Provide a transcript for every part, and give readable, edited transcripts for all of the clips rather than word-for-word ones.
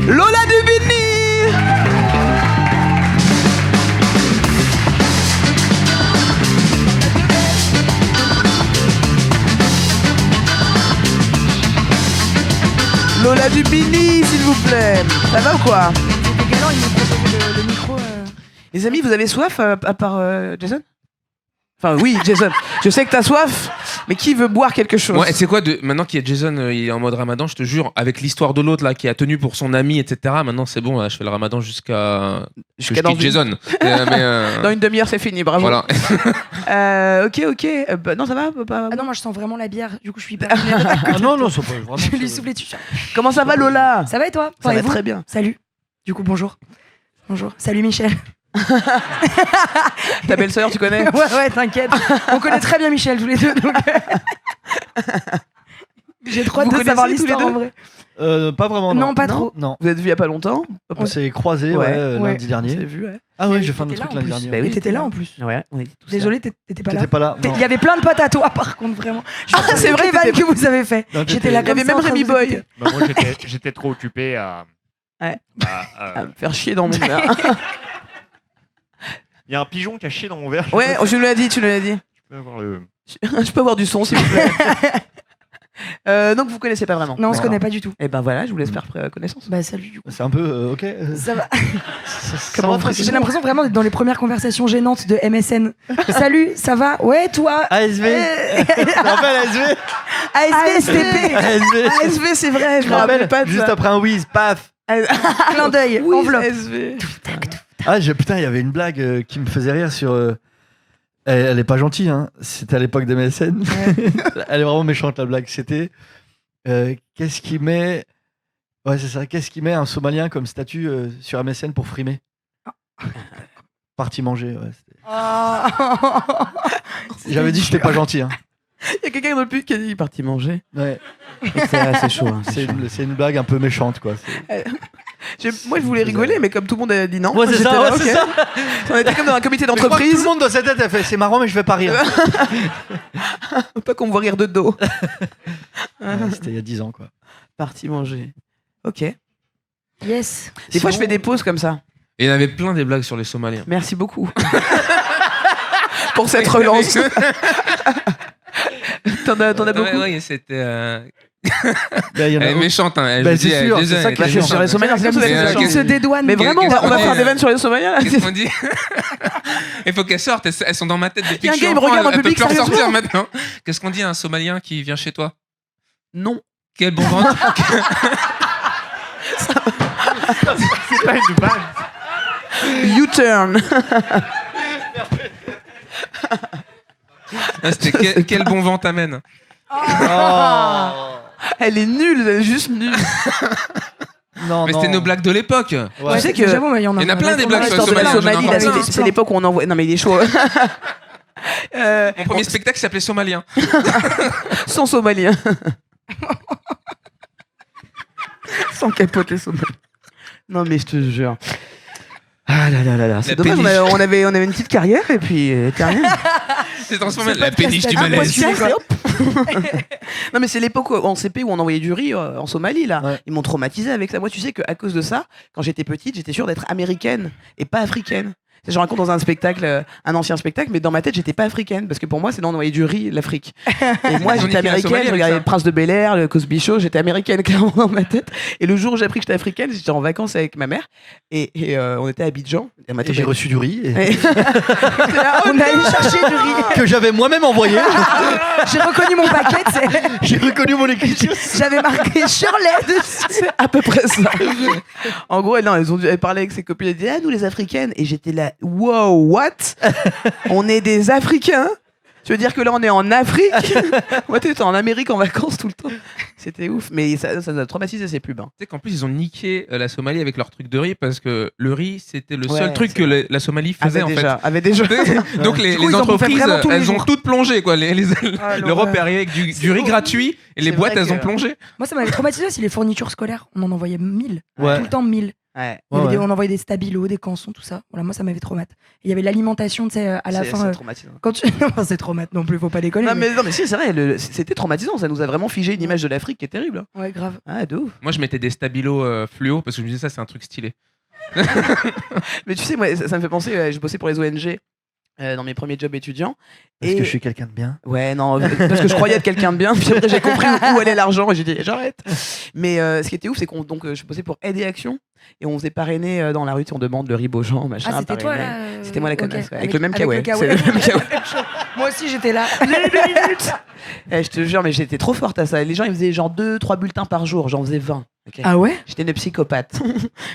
Lola Dubini. Lola Dubini, s'il vous plaît. Ça va ou quoi? C'était galant, il m'a proposé le micro. Les amis, vous avez soif à part Jason? Enfin oui, Jason. Je sais que t'as soif, mais qui veut boire quelque chose? Ouais, c'est quoi maintenant qu'il y a Jason, il est en mode Ramadan, je te jure, avec l'histoire de l'autre là qui a tenu pour son ami, etc. Maintenant c'est bon, là, je fais le Ramadan jusqu'à dans Jason. Dans une demi-heure, c'est fini, bravo. Voilà. Ok. Non, ça va pas... Ah non, moi je sens vraiment la bière, du coup je suis hyper. Ah non, c'est pas vraiment. Je vais lui souffler dessus. Comment ça va, Lola? Ça va et toi? Ça va et vous? très bien. Salut. Du coup, bonjour. Bonjour. Salut Michel. Ta belle-sœur, tu connais? Ouais, t'inquiète. On connaît très bien Michel tous les deux. Donc... J'ai trop hâte de savoir connaissez tous les l'histoire en deux? vrai. Pas vraiment. Non, pas trop. Non. Vous êtes vus il y a pas longtemps? On s'est croisés Ouais. lundi dernier. On s'est vus, ouais. Ah ouais, j'ai fait un T'étais truc là, en lundi plus. dernier. Bah oui, T'étais là en plus. Ouais, on était tous Désolé, t'étais pas là. T'étais pas là. Non. Il y avait plein de potes à toi, par contre, vraiment. c'est vrai, les vannes t'étais- que vous avez fait. Non, J'étais là Il y avait comme ça, même en train de Rémi vous Boy. écouter. Bah, moi, j'étais trop occupé à. Ouais. à- À me faire chier dans mon verre. Il y a un pigeon qui a chié dans mon verre. Ouais, tu nous l'as dit. Je peux avoir le. Je peux avoir du son, s'il vous plaît. Donc vous connaissez pas vraiment? Non, on se Non. connaît pas du tout. Et ben voilà, je vous laisse faire connaissance. Bah, salut, du coup. C'est un peu ok. Ça va. Comment J'ai l'impression vraiment d'être dans les premières conversations gênantes de MSN. Salut, ça va? Ouais, toi? ASV. Tu te rappelles ASV? ASV, STP. ASV. ASV, c'est vrai, je Tu me te rappelle rappelles pas de juste ça. après un whiz, paf. Clin d'œil, Oui, enveloppe. ASV. Ah, putain, il y avait une blague qui me faisait rire sur. Elle est pas gentille, hein. C'était à l'époque de MSN. Elle est vraiment méchante, la blague. C'était. Qu'est-ce qui met. Ouais, c'est ça. Qu'est-ce qui met un Somalien comme statut sur MSN pour frimer? Parti manger, ouais. J'avais dit que j'étais pas gentil, hein. Il y a quelqu'un dans le pub qui a dit il est parti manger. Ouais. C'est chaud. Hein, C'est une blague un peu méchante, quoi. Moi, je voulais rigoler, mais comme tout le monde a dit non. Ouais, c'est j'étais ça, là, ouais, c'est ok. ça. On était comme dans un comité Mais je crois que tout d'entreprise. le monde dans sa tête a fait c'est marrant, mais je vais pas rire. Pas qu'on me voit rire de dos. Ouais, c'était il y a 10 ans, quoi. Parti manger. Ok. Yes. Des fois, je Sinon- fais des pauses comme ça. Et il y en avait plein des blagues sur les Somaliens. Merci beaucoup. Pour cette relance. T'en as beaucoup? Ouais, c'était. Bah, il y en a Elle est méchante, hein. Elle Bah, vous c'est dis, sûr, Jason, c'est ça elle qui est est Bah, c'est méchante. sur les Somaliens, c'est ça, Mais, c'est qu'est-ce ça. Qui se dédouane. Mais vraiment, on va qu'est-ce qu'on faire dit des vannes sur les Somaliens. Qu'est-ce qu'on dit? Il faut qu'elles sortent, elles sont dans ma tête depuis Y a que un je suis gars, il me enfant, regarde en elles peuvent public, plus ressortir sérieusement. maintenant. Qu'est-ce qu'on dit à un Somalien qui vient chez toi? Non. Quel bon ventre. C'est pas une vanne. U-turn. Ah, c'était quel bon vent t'amène. Elle est nulle, elle est juste nulle. Non, Mais non. c'était nos blagues de l'époque. Ouais. Tu sais que J'avoue, mais il y en a Il y en a plein des blagues sur l'histoire de la Somalie, Somalie, j'en là, entends plein. c'est l'époque où on envoie. Non, mais il est chaud. Mon premier spectacle s'appelait Somalien. Sans Somalien. Sans capote les Somaliens. Non, mais je te jure. Ah là là là là. C'est La dommage, péniche. on avait une petite carrière et puis rien. C'est transformé C'est la podcast péniche du à malaise. impossible. Non, mais c'est l'époque en CP où on envoyait du riz en Somalie, là. Ouais. Ils m'ont traumatisé avec ça. Moi, tu sais qu'à cause de ça, quand j'étais petite, j'étais sûre d'être américaine et pas africaine. Je raconte dans un spectacle, un ancien spectacle, mais dans ma tête, j'étais pas africaine parce que pour moi, c'est d'envoyer du riz, l'Afrique. Et moi, Ils ont j'étais niqué la américaine, Somalie je avec regardais ça. le Prince de Bel-Air, le Cosby Show, j'étais américaine clairement dans ma tête. Et le jour où j'ai appris que j'étais africaine, j'étais en vacances avec ma mère et on était à Abidjan. Et Et j'ai reçu du riz On est allé chercher du riz. que j'avais moi-même envoyé. J'ai reconnu mon paquet, J'ai reconnu mon écriture. j'avais marqué Shirley dessus. C'est à peu près ça. En gros, non, elle parlait avec ses copines, elle disait ah, nous les Africaines. Et j'étais là, wow, what? On est des Africains? Tu veux dire que là on est en Afrique? Moi t'étais en Amérique en vacances tout le temps. C'était ouf, mais ça nous a traumatisé ces pubs. Hein. Tu sais qu'en plus ils ont niqué la Somalie avec leur truc de riz parce que le riz c'était le Ouais, seul truc c'est que vrai. la Somalie faisait en Avait déjà. fait. Donc Du coup, les ils en bouffaient entreprises vraiment tous les elles ont jours. toutes plongé quoi. Ah, L'Europe l'horreur. est arrivée avec du riz gratuit et les C'est boîtes vrai elles ont que- plongé. Moi, ça m'avait traumatisé aussi les fournitures scolaires. On en envoyait 1000. Ouais. Tout le temps 1000. Ouais. On envoyait des stabilos, des cançons, tout ça. Voilà, moi, ça m'avait traumatisé. Il y avait l'alimentation, tu sais, à la fin. C'est traumatisant. Quand tu... Non, c'est traumatisant non plus, faut pas déconner. Non, mais si, c'est vrai, c'était traumatisant. Ça nous a vraiment figé une image de l'Afrique qui est terrible. Hein. Ouais, grave. Ah, de ouf. Moi, je mettais des stabilos fluo parce que je me disais, ça, c'est un truc stylé. Mais tu sais, moi, ça me fait penser, je bossais pour les ONG dans mes premiers jobs étudiants. Est-ce que je suis quelqu'un de bien? Ouais, non, parce que je croyais être quelqu'un de bien, puis après j'ai compris où allait l'argent et j'ai dit j'arrête. Mais ce qui était ouf, c'est qu'on je bossais pour Aide et Action et on faisait parrainer dans la rue, on demande le rib aux gens, machin. Ah, c'était toi parrainer. là C'était moi la connasse, ok. ouais, avec le même avec kawaii. le kawaii. C'est le même kawaii. Moi aussi, j'étais là. Je te jure, mais j'étais trop forte à ça. Les gens, ils faisaient genre 2-3 bulletins par jour, j'en faisais 20. ok. Ah ouais? J'étais une psychopathe.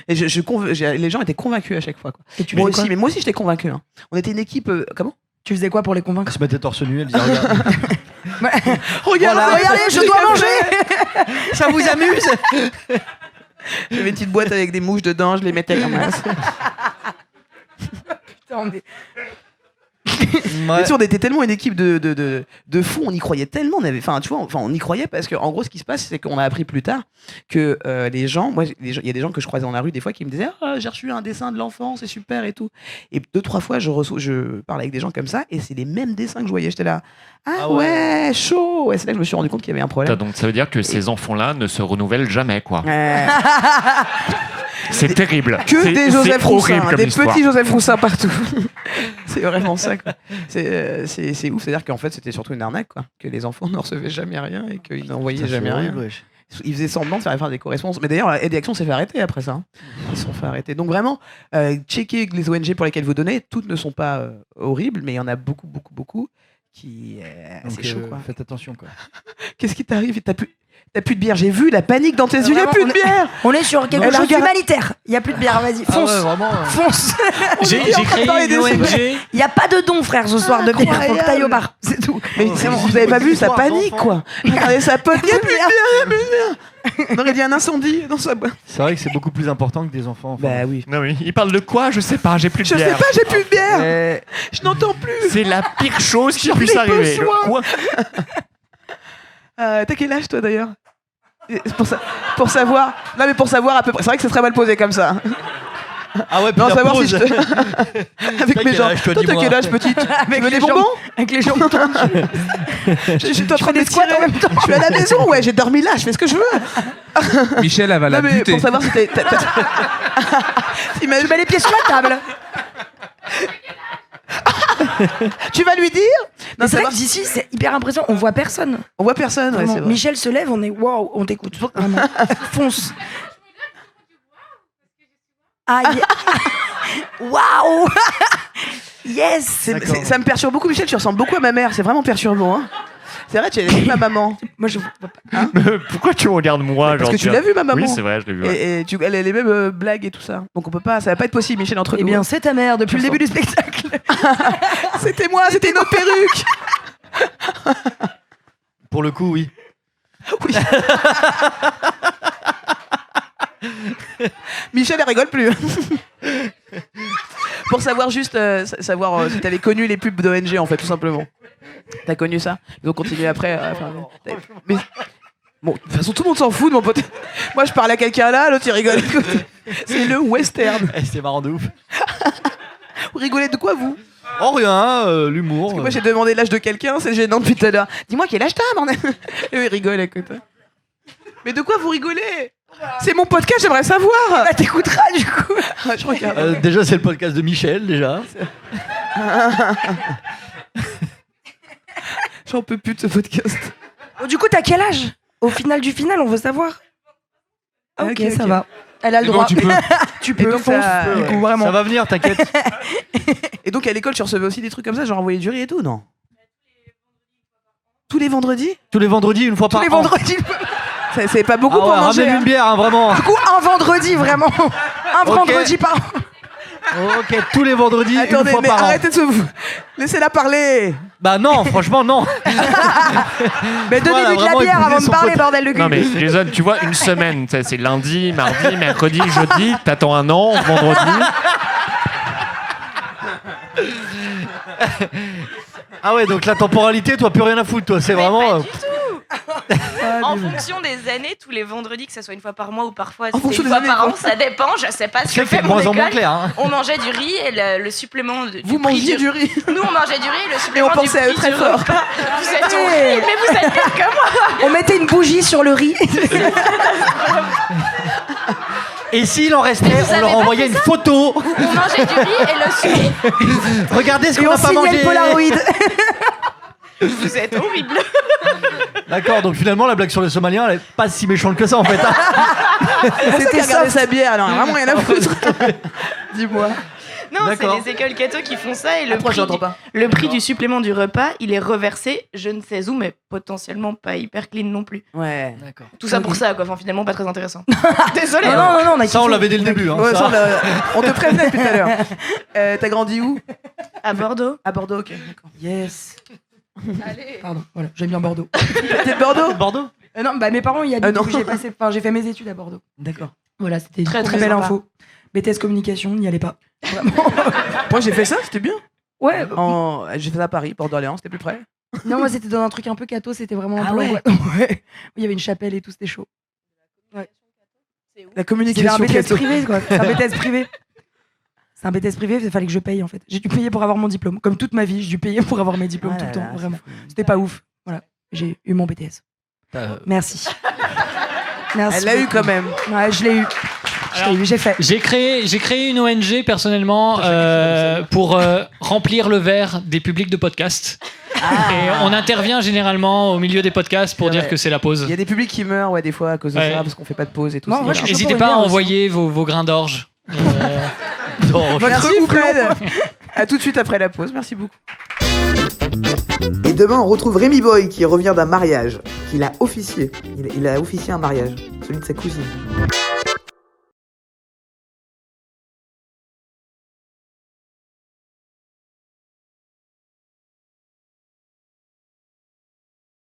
Et les gens étaient convaincus à chaque fois. Quoi. Et tu Moi faisais aussi, quoi mais moi aussi j'étais convaincu. Hein. On était une équipe. Comment? Tu faisais quoi pour les Elle convaincre? se mettait torse nu, elle disait regarde. Regarde, Voilà, regardez, je dois manger. Ça vous amuse? J'avais une petite boîte avec des mouches dedans, je les mettais comme ça. Putain, mais... Mais tu sais, on était tellement une équipe de fous, on y croyait tellement, enfin tu vois, on y croyait parce que en gros ce qui se passe c'est qu'on a appris plus tard que les gens, il y a des gens que je croisais dans la rue des fois qui me disaient j'ai reçu un dessin de l'enfant, c'est super et tout. Et 2-3 fois je parle avec des gens comme ça et c'est les mêmes dessins que je voyais, j'étais là ouais chaud, et c'est là que je me suis rendu compte qu'il y avait un problème. Donc ça veut dire que ces enfants-là ne se renouvellent jamais, quoi. Euh, C'est terrible. que des Joseph horrible Roussin, comme des histoire. petits Joseph Roussin partout. C'est vraiment ça, quoi. C'est ouf, c'est-à-dire qu'en fait c'était surtout une arnaque, quoi. Que les enfants ne recevaient jamais rien et qu'ils n'envoyaient jamais rien. Ils faisaient semblant de faire des correspondances. Mais d'ailleurs, Aide et Action s'est fait arrêter après ça. Hein. Ils se sont fait arrêter. Donc vraiment, checkez les ONG pour lesquelles vous donnez. Toutes ne sont pas horribles, mais il y en a beaucoup, beaucoup, beaucoup qui... c'est chaud, quoi. Faites attention, quoi. Qu'est-ce qui t'arrive? T'as plus de bière. J'ai vu la panique dans tes yeux. Il n'y a Vraiment, plus de bière. On est sur quelque Elle chose regarde- d'humanitaire. Il y a plus de bière, vas-y, fonce. Ah ouais, vraiment. Fonce. J'ai est en train de créé parler une des ONG. Il n'y a pas de don, frère, ce soir de bière. Faut que Incroyable. t'ailles au bar. C'est tout. Mais vous avez pas vu sa panique, quoi. Regardez sa pote. Il n'y a plus de bière. Il y a plus de bière. On aurait dit un incendie dans sa boîte. C'est vrai que c'est beaucoup plus important que des enfants. enfin. Bah oui. Non, oui. Il parle de quoi? Je sais pas, j'ai plus de Je sais bière. pas, j'ai plus de bière. Eh, Je n'entends plus. C'est la pire chose qui J'en puisse ai arriver. besoin. Quoi? T'as quel âge, toi, d'ailleurs? C'est pour savoir. Non, mais pour savoir à peu près. C'est vrai que ça serait mal posé comme ça. Ah ouais, Non, Peter savoir Pose. si je te... Avec T'as mes quel gens. âge, toi, Toi, t'as dis-moi. quel âge, petite? Tu veux des les jambes- bonbons? Avec les jambes tendues. Je suis en train de des squats tirer. en même temps. Je suis à la maison, ouais, j'ai dormi là, je fais ce que je veux. Michel, elle va la Non, mais buter. pour savoir si t'es. Tu mets les pieds sur la table. Tu vas lui dire? Non, c'est vrai savoir que d'ici, c'est hyper impressionnant. On voit personne. On voit personne, ouais, Vraiment. c'est vrai. Michel se lève, on est waouh, on t'écoute. Vraiment. Fonce. Aïe. Waouh. Yes. Ça me perturbe beaucoup, Michel, tu ressembles beaucoup à ma mère, c'est vraiment perturbant. Hein. C'est vrai, tu as vu ma maman. Moi, je vois pas. Pourquoi tu me regardes moi? Parce genre, que tu l'as vu, ma maman. Oui, c'est vrai, je l'ai vu. Ouais. Et elle a les mêmes blagues et tout ça. Donc on peut pas, ça va pas être possible, Michel, entre Eh nous. bien, c'est ta mère depuis le début du spectacle. C'était moi, c'était une autre perruque. Pour le coup, oui. Oui. Michel, elle rigole plus. Pour savoir juste, savoir si t'avais connu les pubs d'ONG, en fait, tout simplement. T'as connu ça? Ils ont continué après. Mais bon, de toute façon, tout le monde s'en fout de mon pote. Moi, je parle à quelqu'un là, l'autre il rigole. C'est le western. Eh, c'est marrant de ouf. Vous rigolez de quoi, vous? Oh rien, l'humour. Parce que moi, j'ai demandé l'âge de quelqu'un, c'est gênant depuis tout à l'heure. Dis-moi quel âge t'as, bordel. Et eux, ils rigolent à côté. Mais de quoi vous rigolez? C'est mon podcast, j'aimerais savoir. Bah, t'écouteras du coup. Ah, je regarde. Déjà, c'est le podcast de Michel, déjà. J'en peux plus de ce podcast. Bon, du coup, t'as quel âge? Au final du final, on veut savoir. Ah, Ok, ok, ça ok. va. Elle a le C'est bon, droit. tu peux. Tu Et peux, donc, fonce. ça- Du coup, vraiment. Ça va venir, t'inquiète. Et donc à l'école, tu recevais aussi des trucs comme ça, genre envoyer du riz et tout, non? Tous les vendredis? Tous les vendredis, une fois Tous par les an. vendredis. C'est pas beaucoup Ah ouais, pour manger. ramène Hein. une bière, hein, vraiment. Du coup, un vendredi, vraiment. Un Ok. vendredi par an. Ok, tous les vendredis, Attendez, une fois mais par an. arrêtez de se... Laissez-la parler. Bah non, franchement, non. Mais Voilà, donnez-lui de la vraiment, bière il avant disait de son parler, pote. bordel de cul. Non mais Jason, tu vois, une semaine, c'est lundi, mardi, mercredi, jeudi, t'attends un an, vendredi. Ah ouais, donc la temporalité, toi, plus rien à foutre, toi. C'est vraiment. En fonction des années, tous les vendredis, que ce soit une fois par mois ou parfois En c'était fonction une des fois années, par quoi. an, ça dépend. Je sais pas ce que C'est fait de mon moins en moins école. clair. Hein. On mangeait du riz et le supplément du Vous prix mangiez du riz. Nous, on mangeait du riz et le supplément on pensait à du eux prix très du fort. repas. Vous êtes horribles, mais vous êtes pire que moi. On mettait une bougie sur le riz. Et s'il en restait, vous on avez leur pas envoyait fait une photo. On mangeait du riz et le sucre. Regardez ce Et qu'on on n'a pas signait mangé. le Polaroid. Vous êtes horribles. D'accord, donc finalement, la blague sur les Somaliens, elle est pas si méchante que ça en fait. C'était ça sa bière, alors vraiment rien à foutre. Dis-moi. Non, c'est D'accord. les écoles catho qui font ça et le Après, prix, j'entends pas. le prix du supplément du repas, il est reversé, je ne sais où, mais potentiellement pas hyper clean non plus. Ouais. D'accord. Tout ça pour ça, quoi. Enfin, finalement, pas très intéressant. Désolé. Non, hein. on a Ça, on kiffé. l'avait dès le début. Hein, Ouais, ça. ça, on te prévenait depuis tout à l'heure. T'as grandi où? À Bordeaux. À Bordeaux, ok. D'accord. Yes. Allez. Pardon, voilà, j'aime bien Bordeaux. T'es de Bordeaux? Bordeaux. Non, bah mes parents y habitent, non. du coup, j'ai fait mes études à Bordeaux. D'accord. Voilà, c'était Très, une très belle sympa. info. BTS communication, n'y allez pas. Vraiment. Moi, j'ai fait ça, c'était bien. Ouais. J'ai fait ça à Paris, Port d'Orléans, c'était plus près. Non, moi c'était dans un truc un peu catho, c'était vraiment un Ah peu ouais. l'angoisse. Ouais. Il y avait une chapelle et tout, c'était chaud. La C'était un communication BTS catho. privé, quoi. C'est un BTS privé. C'est un BTS privé, il fallait que je paye en fait. J'ai dû payer pour avoir mon diplôme. Comme toute ma vie, j'ai dû payer pour avoir mes diplômes Ah tout le là temps, là, vraiment. c'est fou. C'était pas ouf. Voilà, j'ai eu mon BTS. Merci. Merci. Elle l'a eu beaucoup. quand même. Ouais, je l'ai eu. Je l'ai eu, j'ai fait. J'ai créé une ONG personnellement pour remplir le verre des publics de podcasts. Et on intervient généralement au milieu des podcasts pour C'est Ah dire vrai. que c'est la pause. Il y a des publics qui meurent, ouais, des fois, à cause de Ouais. ça, parce qu'on fait pas de pause et tout. Non, c'est moi, je galère. suis N'hésitez pour pas à une bière envoyer vos grains d'orge. Merci Fred. À tout de suite après la pause, merci beaucoup. Et demain, on retrouve Rémi Boy qui revient d'un mariage, qu'il a officié. Il a officié un mariage, celui de sa cousine.